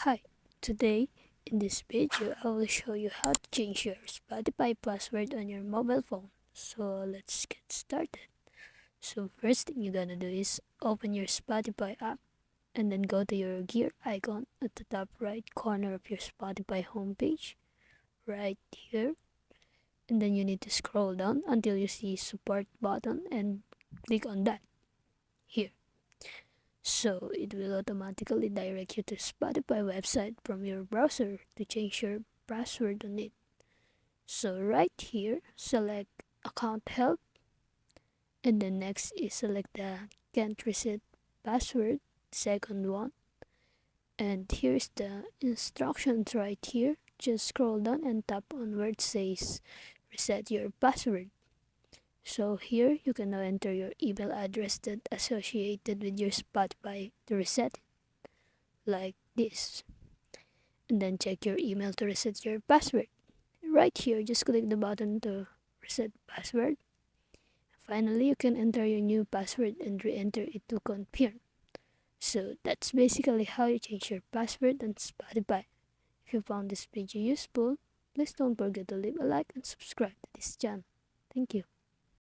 Hi, today in this video I will show you how to change your Spotify password on your mobile phone. So let's get started. So first thing you're gonna do is open your Spotify app and then go to your gear icon at the top right corner of your Spotify homepage, right here. And then you need to scroll down until you see support button and click on that here. So it will automatically direct you to Spotify website from your browser to change your password on it. So right here, select account help and then next is select the can't reset password, second one. And here's the instructions right here. Just scroll down and tap on where it says reset your password. So here you can now enter your email address that associated with your Spotify to reset it, like this. And then check your email to reset your password. Right here, just click the button to reset password. Finally, you can enter your new password and re-enter it to confirm. So that's basically how you change your password on Spotify. If you found this video useful, please don't forget to leave a like and subscribe to this channel. Thank you.